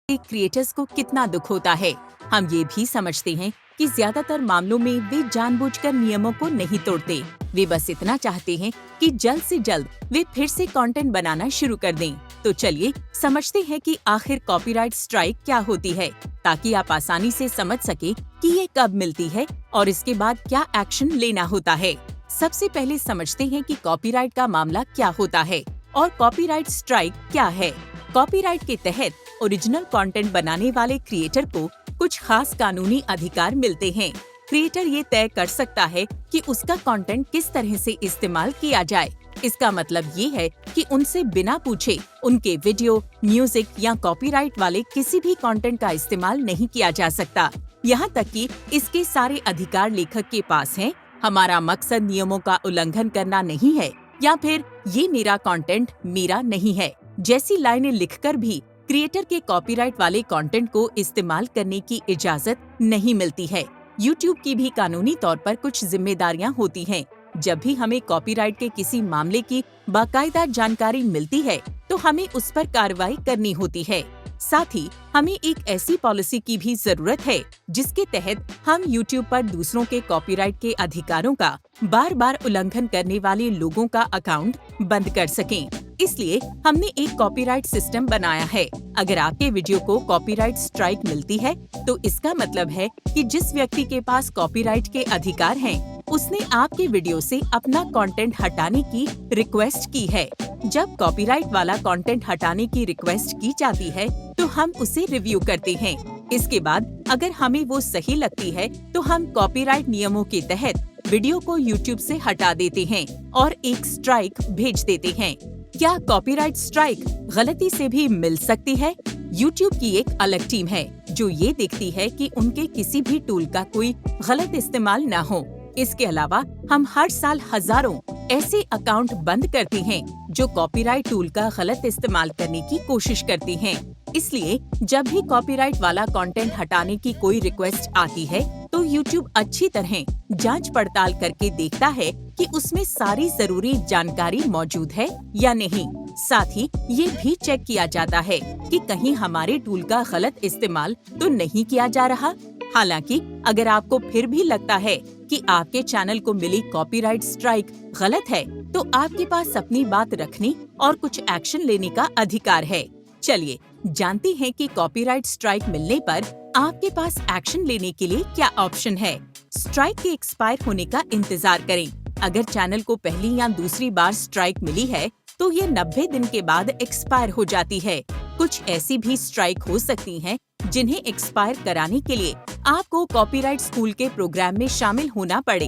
एक क्रिएटर्स को कितना दुख होता है। हम ये भी समझते हैं कि ज्यादातर मामलों में वे जानबूझकर नियमों को नहीं तोड़ते। वे बस इतना चाहते हैं कि जल्द से जल्द वे फिर से कंटेंट बनाना शुरू कर दें। तो चलिए समझते हैं कि आखिर कॉपीराइट स्ट्राइक क्या होती है, ताकि आप आसानी से समझ सके कि ये कब मिलती है और इसके बाद क्या एक्शन लेना होता है। सबसे पहले समझते हैं कि कॉपीराइट का मामला क्या होता है और कॉपीराइट स्ट्राइक क्या है। कॉपीराइट के तहत ओरिजिनल कंटेंट बनाने वाले क्रिएटर को कुछ खास कानूनी अधिकार मिलते हैं। क्रिएटर ये तय कर सकता है कि उसका कंटेंट किस तरह से इस्तेमाल किया जाए। इसका मतलब ये है कि उनसे बिना पूछे उनके वीडियो, म्यूजिक या कॉपीराइट वाले किसी भी कंटेंट का इस्तेमाल नहीं किया जा सकता। यहाँ तक कि इसके सारे अधिकार लेखक के पास हैं। हमारा मकसद नियमों का उल्लंघन करना नहीं है या फिर ये मेरा कंटेंट मेरा नहीं है जैसी लाइनें लिखकर भी क्रिएटर के कॉपीराइट वाले कंटेंट को इस्तेमाल करने की इजाजत नहीं मिलती है। YouTube की भी कानूनी तौर पर कुछ जिम्मेदारियां होती हैं। जब भी हमें कॉपीराइट के किसी मामले की बाकायदा जानकारी मिलती है तो हमें उस पर कार्रवाई करनी होती है। साथ ही हमें एक ऐसी पॉलिसी की भी जरूरत है जिसके तहत हम YouTube पर दूसरों के कॉपीराइट के अधिकारों का बार बार उल्लंघन करने वाले लोगों का अकाउंट बंद कर सकें। इसलिए हमने एक कॉपीराइट सिस्टम बनाया है। अगर आपके वीडियो को कॉपीराइट स्ट्राइक मिलती है तो इसका मतलब है कि जिस व्यक्ति के पास कॉपीराइट के अधिकार हैं, उसने आपके वीडियो से अपना कंटेंट हटाने की रिक्वेस्ट की है। जब कॉपीराइट वाला कंटेंट हटाने की रिक्वेस्ट की जाती है तो हम उसे रिव्यू करते हैं। इसके बाद अगर हमें वो सही लगती है तो हम कॉपीराइट नियमों के तहत वीडियो को YouTube से हटा देते हैं और एक स्ट्राइक भेज देते हैं। क्या कॉपीराइट स्ट्राइक गलती से भी मिल सकती है? YouTube की एक अलग टीम है जो ये देखती है कि उनके किसी भी टूल का कोई गलत इस्तेमाल न हो। इसके अलावा हम हर साल हजारों ऐसे अकाउंट बंद करते हैं जो कॉपीराइट टूल का गलत इस्तेमाल करने की कोशिश करते हैं। इसलिए जब भी कॉपीराइट वाला कंटेंट हटाने की कोई रिक्वेस्ट आती है तो YouTube अच्छी तरह जांच पड़ताल करके देखता है कि उसमें सारी जरूरी जानकारी मौजूद है या नहीं। साथ ही ये भी चेक किया जाता है कि कहीं हमारे टूल का गलत इस्तेमाल तो नहीं किया जा रहा। हालांकि अगर आपको फिर भी लगता है कि आपके चैनल को मिली कॉपीराइट स्ट्राइक गलत है तो आपके पास अपनी बात रखने और कुछ एक्शन लेने का अधिकार है। चलिए जानते हैं कि कॉपीराइट स्ट्राइक मिलने पर आपके पास एक्शन लेने के लिए क्या ऑप्शन है। स्ट्राइक के एक्सपायर होने का इंतजार करें। अगर चैनल को पहली या दूसरी बार स्ट्राइक मिली है तो ये 90 दिन के बाद एक्सपायर हो जाती है। कुछ ऐसी भी स्ट्राइक हो सकती हैं जिन्हें एक्सपायर कराने के लिए आपको कॉपीराइट स्कूल के प्रोग्राम में शामिल होना पड़े।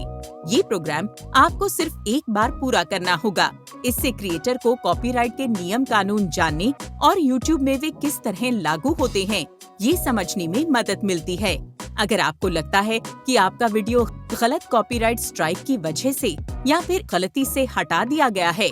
ये प्रोग्राम आपको सिर्फ एक बार पूरा करना होगा। इससे क्रिएटर को कॉपीराइट के नियम कानून जानने और YouTube में वे किस तरह लागू होते हैं ये समझने में मदद मिलती है। अगर आपको लगता है कि आपका वीडियो गलत कॉपीराइट स्ट्राइक की वजह से या फिर गलती से हटा दिया गया है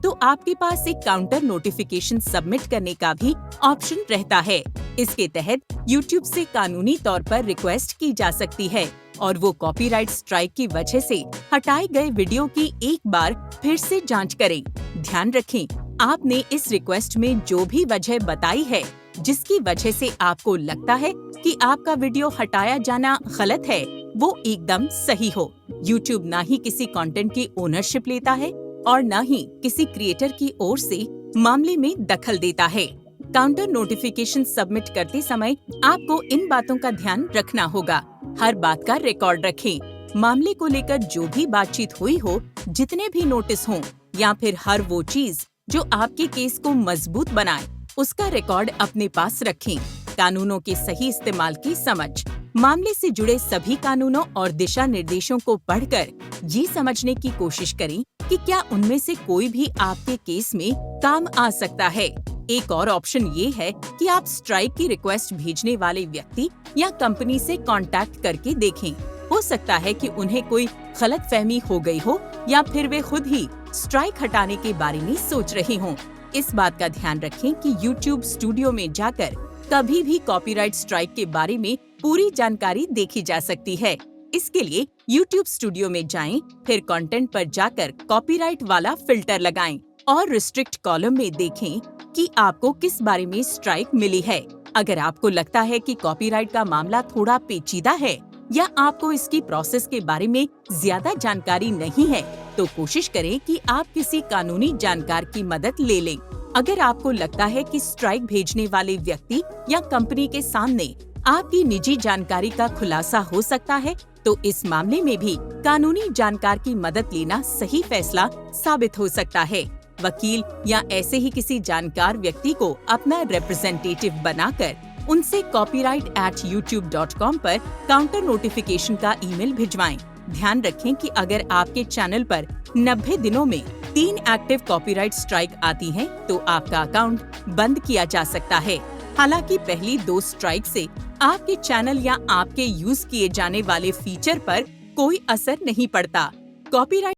तो आपके पास एक काउंटर नोटिफिकेशन सबमिट करने का भी ऑप्शन रहता है। इसके तहत YouTube से कानूनी तौर पर रिक्वेस्ट की जा सकती है और वो कॉपीराइट स्ट्राइक की वजह से हटाए गए वीडियो की एक बार फिर से जांच करें। ध्यान रखें, आपने इस रिक्वेस्ट में जो भी वजह बताई है जिसकी वजह से आपको लगता है कि आपका वीडियो हटाया जाना गलत है, वो एकदम सही हो। YouTube ना ही किसी कंटेंट की ओनरशिप लेता है और न ही किसी क्रिएटर की ओर से मामले में दखल देता है। काउंटर नोटिफिकेशन सबमिट करते समय आपको इन बातों का ध्यान रखना होगा। हर बात का रिकॉर्ड रखें। मामले को लेकर जो भी बातचीत हुई हो, जितने भी नोटिस हों या फिर हर वो चीज जो आपके केस को मजबूत बनाए, उसका रिकॉर्ड अपने पास रखें। कानूनों के सही इस्तेमाल की समझ। मामले से जुड़े सभी कानूनों और दिशा निर्देशों को पढ़कर ये समझने की कोशिश करें कि क्या उनमें से कोई भी आपके केस में काम आ सकता है। एक और ऑप्शन ये है कि आप स्ट्राइक की रिक्वेस्ट भेजने वाले व्यक्ति या कंपनी से कांटेक्ट करके देखें। हो सकता है कि उन्हें कोई गलतफहमी हो गई हो या फिर वे खुद ही स्ट्राइक हटाने के बारे में सोच रहे हों। इस बात का ध्यान रखें कि YouTube स्टूडियो में जाकर कभी भी कॉपीराइट स्ट्राइक के बारे में पूरी जानकारी देखी जा सकती है। इसके लिए YouTube स्टूडियो में जाएं, फिर कंटेंट पर जाकर कॉपीराइट वाला फिल्टर लगाएं और रिस्ट्रिक्ट कॉलम में देखें कि आपको किस बारे में स्ट्राइक मिली है। अगर आपको लगता है कि कॉपीराइट का मामला थोड़ा पेचीदा है या आपको इसकी प्रोसेस के बारे में ज्यादा जानकारी नहीं है, तो कोशिश करें कि आप किसी कानूनी जानकार की मदद ले लें। अगर आपको लगता है कि स्ट्राइक भेजने वाले व्यक्ति या कंपनी के सामने आपकी निजी जानकारी का खुलासा हो सकता है, तो इस मामले में भी कानूनी जानकार की मदद लेना सही फैसला साबित हो सकता है। वकील या ऐसे ही किसी जानकार व्यक्ति को अपना रिप्रेजेंटेटिव बनाकर उनसे copyright@youtube.com पर काउंटर नोटिफिकेशन का ईमेल भिजवाएं। ध्यान रखें कि अगर आपके चैनल पर 90 दिनों में 3 एक्टिव कॉपीराइट स्ट्राइक आती हैं, तो आपका अकाउंट बंद किया जा सकता है। हालांकि पहली 2 स्ट्राइक से आपके चैनल या आपके यूज किए जाने वाले फीचर पर कोई असर नहीं पड़ता। कॉपीराइट